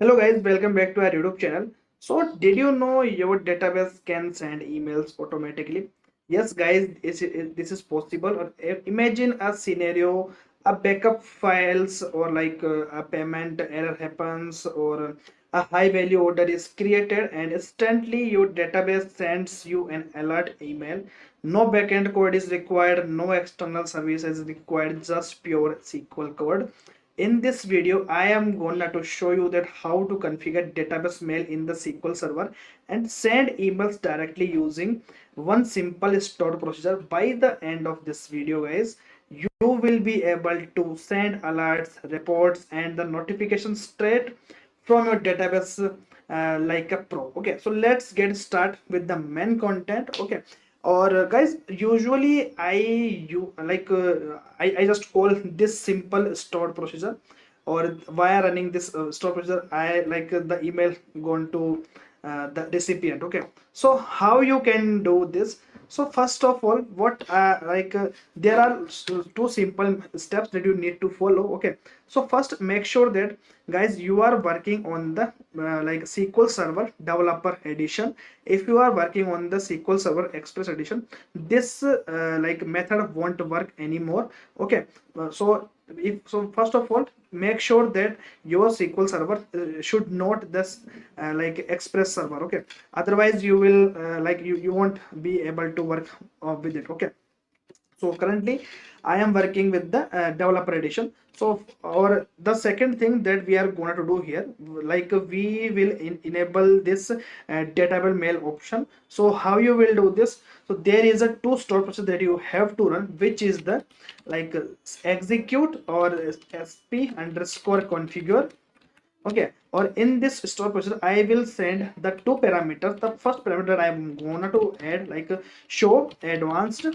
Hello guys, welcome back to our YouTube channel. So did you know your database can send emails automatically? Yes guys, this is possible. Or imagine a scenario, a backup files or a payment error happens or a high value order is created and instantly your database sends you an alert email. No backend code is required, no external service is required, just pure SQL code. In this video, I am gonna to show you that how to configure database mail in the SQL server and send emails directly using one simple stored procedure. By the end of this video, guys, you will be able to send alerts, reports, and the notifications straight from your database like a pro. Okay, so let's get started with the main content. Okay, or guys, usually I just call this simple stored procedure, or via running this stored procedure I the email going to the recipient. Okay, so how you can do this? So first of all, what there are two simple steps that you need to follow. Okay, so first make sure that guys you are working on the SQL Server Developer Edition. If you are working on the SQL Server Express Edition, this method won't work anymore. Okay, so if so, first of all, make sure that your SQL Server should not this Express Server. Okay, otherwise you will you won't be able to work with it. Okay, so currently I am working with the developer edition. So or the second thing that we are going to do here, we will enable this database mail option. So how you will do this? So there is a two store process that you have to run, which is the like uh, execute or sp underscore configure. Okay, or in this store procedure I will send the two parameters. The first parameter I'm gonna to add show advanced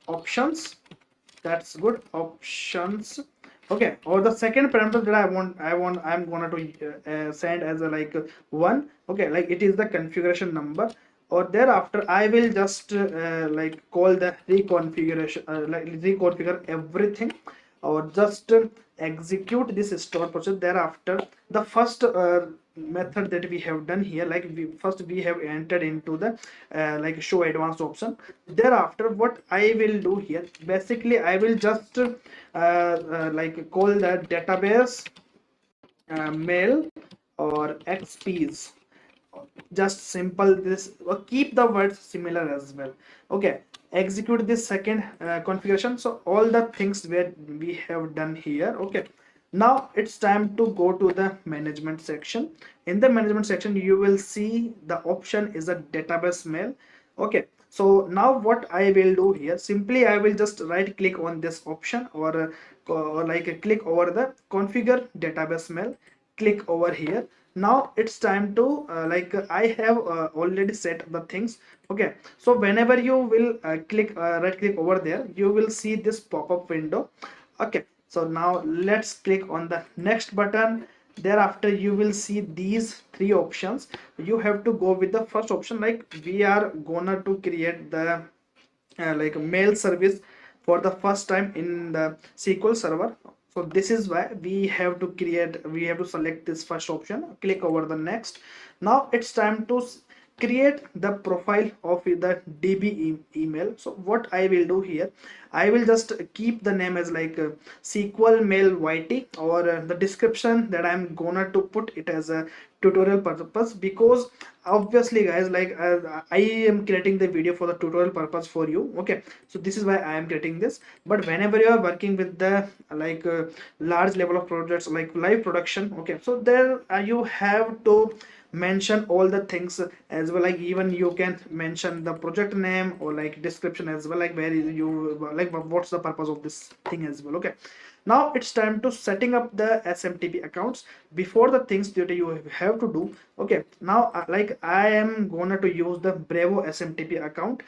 options. That's good, options. Okay, or the second parameter that I'm gonna to send as a one. Okay, like it is the configuration number. Or thereafter I will just call the reconfiguration, reconfigure everything, or just execute this store process. Thereafter the first method that we have done here, we have entered into the show advanced option. Thereafter what I will do here, basically I will just call the database mail or xps. Just simple this, or keep the words similar as well. Okay, execute this second configuration. So all the things where we have done here. Okay, now it's time to go to the management section. In the management section you will see the option is a database mail. Okay, so now what I will do here, simply I will just right click on this option, or click over the configure database mail, click over here. Now it's time to I have already set the things. Okay, so whenever you will click right click over there, you will see this pop-up window. Okay, so now let's click on the next button. Thereafter you will see these three options. You have to go with the first option, like we are gonna to create the mail service for the first time in the SQL server. So this is why we have to select this first option, click over the next. Now it's time to create the profile of the email. So what I will do here, I will just keep the name as SQL mail YT, or the description that I'm gonna to put it as a tutorial purpose, because obviously guys, I am creating the video for the tutorial purpose for you. Okay, so this is why I am creating this. But whenever you are working with the large level of projects like live production, okay, so there you have to mention all the things as well. Like even you can mention the project name or like description as well, like where you what's the purpose of this thing as well. Okay, now it's time to setting up the SMTP accounts. Before the things that you have to do, okay, now I am gonna to use the Bravo SMTP account.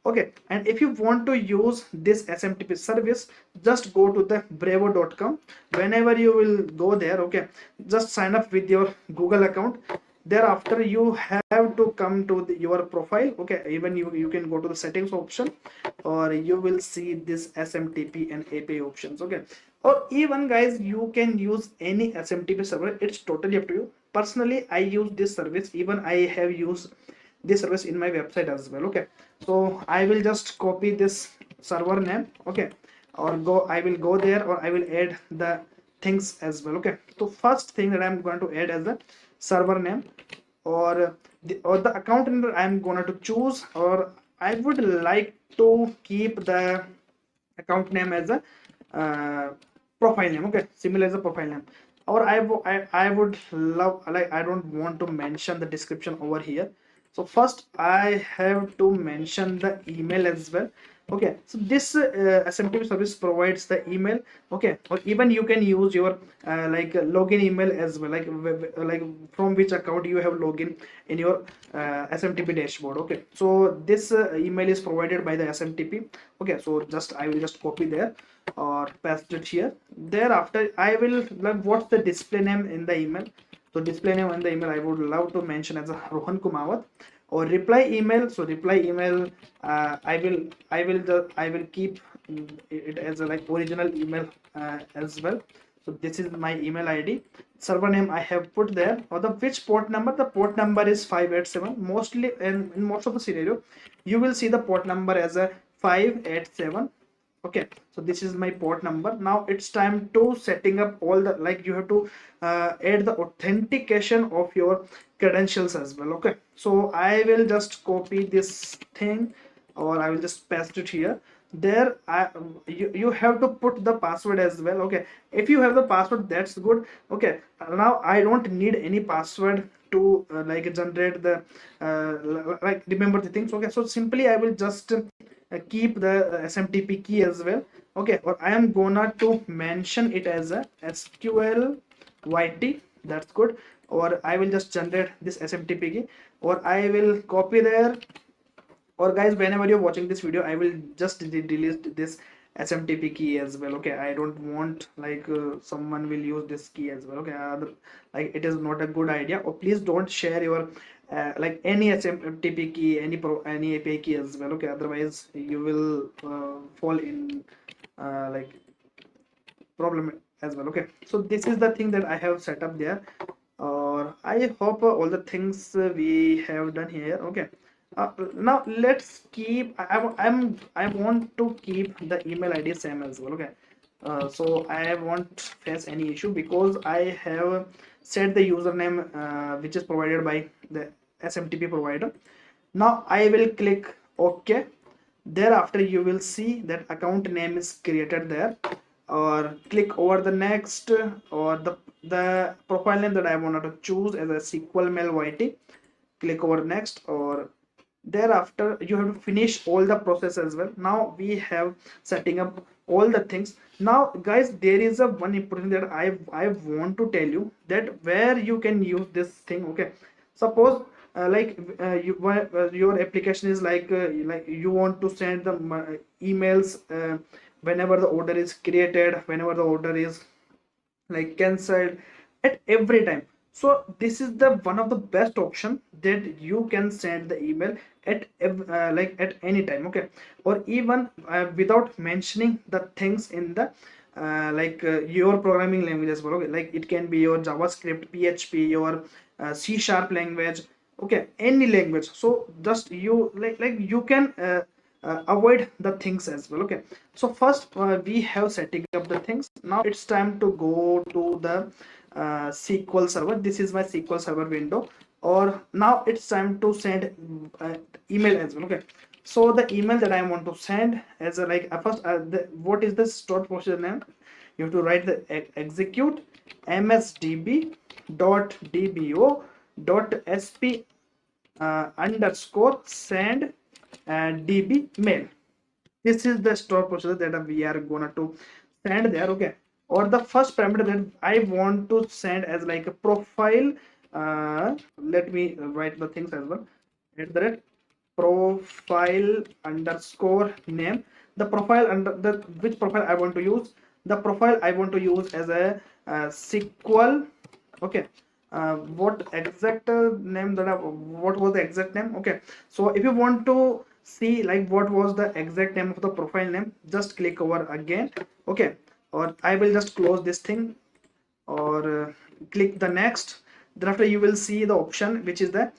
Okay, and if you want to use this SMTP service, just go to the bravo.com. Whenever you will go there, okay, just sign up with your Google account. Thereafter you have to come to your profile. Okay, even you can go to the settings option, or you will see this SMTP and API options. Okay, or even guys you can use any SMTP server, it's totally up to you. personally I use this service, even I have used this service in my website as well. Okay, so I will just copy this server name. Okay, or go, I will go there, or I will add the things as well. Okay, so first thing that I'm going to add as the server name, or the account number I'm going to choose, or I would like to keep the account name as a profile name. Okay, similar as a profile name. Or I would love, like, I don't want to mention the description over here. So first I have to mention the email as well. Okay, so this SMTP service provides the email. Okay, or even you can use your login email as well, like from which account you have login in your SMTP dashboard. Okay, so this email is provided by the SMTP. Okay, so just I will just copy there or paste it here. Thereafter I will, like, what's the display name in the email. So display name in the email I would love to mention as a Rohan Kumawat. Or reply email, so reply email, I will keep it as a like original email as well. So this is my email ID. Server name I have put there. Or the which port number, the port number is 587. Mostly in most of the scenario you will see the port number as a 587. Okay, so this is my port number. Now it's time to setting up all the, like, you have to add the authentication of your credentials as well. Okay, so I will just copy this thing, or I will just paste it here. There you have to put the password as well. Okay, if you have the password, that's good. Okay, now I don't need any password to like generate the like remember the things. Okay, so simply I will just keep the SMTP key as well. Okay, or I am gonna to mention it as a SQL YT. That's good. Or I will just generate this SMTP key, or I will copy there. Or guys, whenever you're watching this video, I will just delete this SMTP key as well. Okay, I don't want like someone will use this key as well. Okay, like it is not a good idea. Or please don't share your like any SMTP key, any API key as well. Okay, otherwise you will fall in like problem as well. Okay, so this is the thing that I have set up there. Or I hope all the things we have done here. Okay, now let's keep, I want to keep the email ID same as well. Okay, so I won't face any issue because I have set the username which is provided by the SMTP provider. Now I will click OK. Thereafter you will see that account name is created there. Or click over the next, or the profile name that I wanted to choose as a SQL mail YT. Click over next. Or thereafter you have to finish all the process as well. Now we have setting up all the things. Now guys, there is a one important that I want to tell you, that where you can use this thing. Okay, suppose your application is like you want to send the emails whenever the order is created, whenever the order is like cancelled, at every time. So this is the one of the best option that you can send the email at like at any time. Okay, or even without mentioning the things in the your programming language as well. Okay, like it can be your JavaScript, PHP, your C# language. Okay, any language. So just you like you can avoid the things as well. Okay, so first we have setting up the things. Now it's time to go to the SQL server. This is my SQL server window. Or now it's time to send email as well. Okay, so the email that I want to send as a like first what is the stored procedure name. You have to write the execute msdb dot dbo dot sp underscore send db mail. This is the store procedure that we are gonna to send there. Okay, or the first parameter that I want to send as like a profile. Let me write the things as well. At the rate profile underscore name. The profile under the which profile I want to use. The profile I want to use as a SQL. Okay, what exact name that what was the exact name. Okay, so if you want to see like what was the exact name of the profile name, just click over again. Okay, or I will just close this thing, or click the next. thereafter you will see the option which is the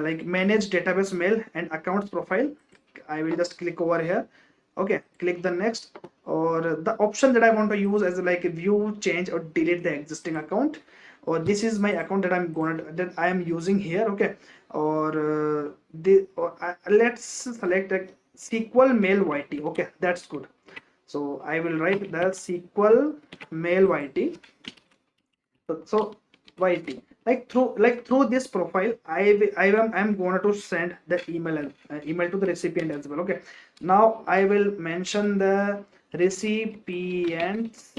like manage database mail and accounts profile. I will just click over here. Okay, click the next, or the option that I want to use as like view, change or delete the existing account, or this is my account that that I am using here. Okay, or let's select a SQL mail YT. Okay, that's good. So I will write the SQL mail YT. So YT, like through this profile, I'm going to send the email to the recipient as well. Okay, now I will mention the recipients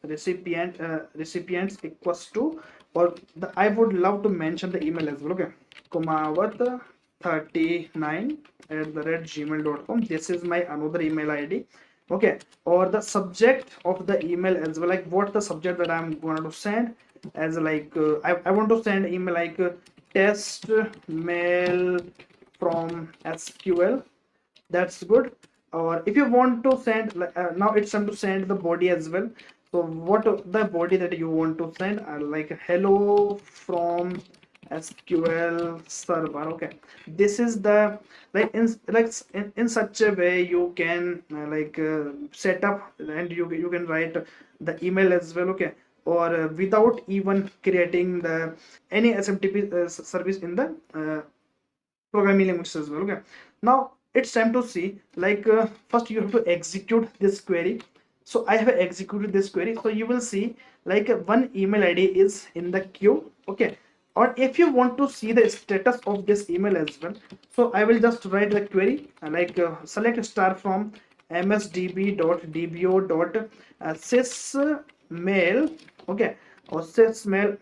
recipients equals to, or I would love to mention the email as well. Okay, Kumawat 39 at the red gmail.com. This is my another email ID. Okay, or the subject of the email as well, like what the subject that I'm going to send, as like I want to send email like test mail from SQL. That's good. Or if you want to send now it's time to send the body as well. So what the body that you want to send, like hello from SQL server. Okay, this is the in such a way you can set up, and you can write the email as well. Okay, or without even creating the any SMTP service in the programming languages as well. Okay, now it's time to see, like first you have to execute this query. So I have executed this query, so you will see like one email ID is in the queue. Okay, or if you want to see the status of this email as well, so I will just write the query select star from msdb.dbo.sysmail. Okay, or sysmail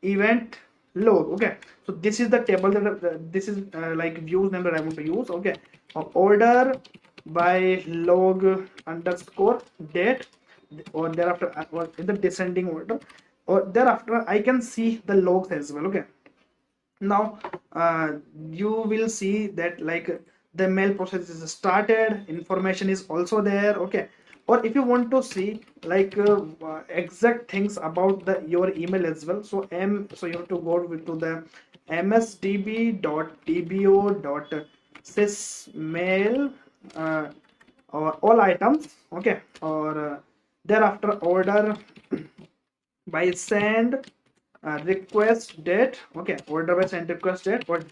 event log. Okay, so this is the table that this is like views name that I want to use. Okay, order by log underscore date, or thereafter or in the descending order, or thereafter I can see the logs as well. Okay, now you will see that like the mail process is started, information is also there. Okay, or if you want to see like exact things about the your email as well, so so you have to go to the msdb.dbo.sysmail or all items. Okay, or thereafter order by send request date. Okay, order by send request date, or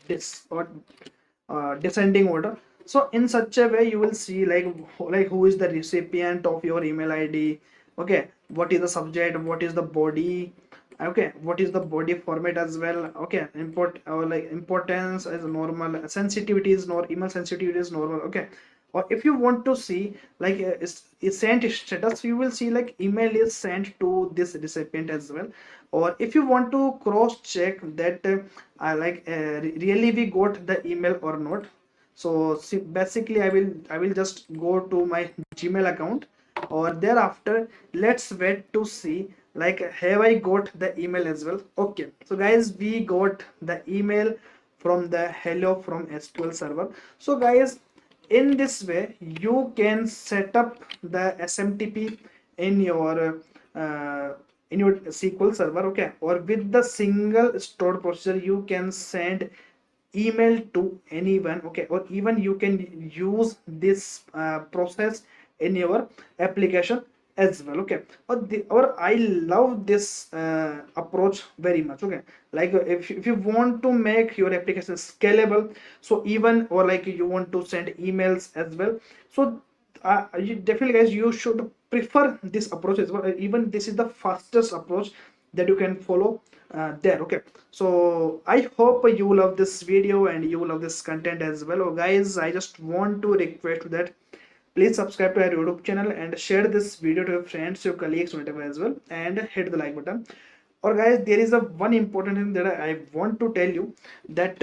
descending order. So in such a way you will see like who is the recipient of your email ID. Okay, what is the subject, what is the body. Okay, what is the body format as well. Okay, import or like importance as normal, sensitivity is nor email sensitivity is normal. Okay, or if you want to see like is sent status, you will see like email is sent to this recipient as well. Or if you want to cross check that really we got the email or not, so see, basically I will just go to my Gmail account, or thereafter let's wait to see like have I got the email as well. Okay, so guys, we got the email from the hello from SQL server. So guys, in this way you can set up the SMTP in your SQL server. Okay, or with the single stored procedure you can send email to anyone. Okay, or even you can use this process in your application as well. Okay, or I love this approach very much. Okay, like if you want to make your application scalable, so even or like you want to send emails as well, so you definitely guys you should prefer this approach as well. Even this is the fastest approach that you can follow there. Okay, so I hope you love this video and you love this content as well. Oh, guys, I just want to request that please subscribe to our YouTube channel and share this video to your friends, your colleagues, whatever as well, and hit the like button. Or guys, there is a one important thing that I want to tell you, that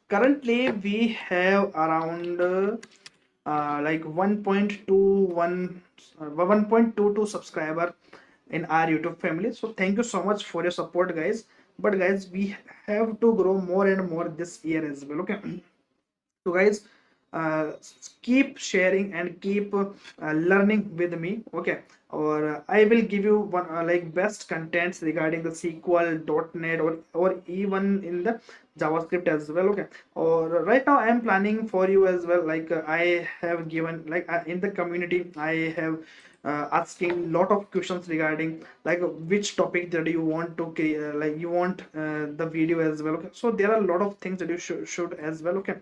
currently we have around like 1.22 subscriber in our YouTube family. So thank you so much for your support, guys. But guys, we have to grow more and more this year as well. Okay, so guys, keep sharing and keep learning with me, okay? Or I will give you one like best contents regarding the SQL, .NET, or even in the JavaScript as well, okay? Or right now I am planning for you as well, like I have given like in the community I have asking lot of questions regarding like which topic that you want to like you want the video as well, okay? So there are a lot of things that you should as well, okay?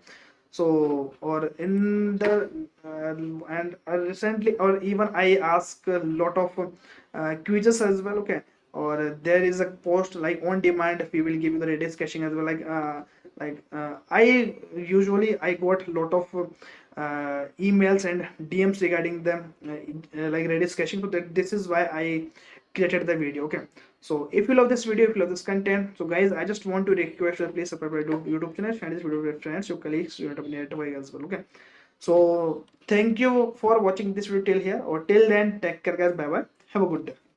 So or in the and recently, or even I ask a lot of quizzes as well, okay? Or there is a post like on demand, if we will give you the Redis caching as well, I usually I got a lot of emails and DMs regarding them like Redis caching. So that this is why I created the video, okay? So if you love this video, if you love this content, so guys, I just want to request you please subscribe to YouTube channel, share this video with your friends, your colleagues, your network as well, okay? So thank you for watching this video till here, or till then, take care guys, bye bye, have a good day.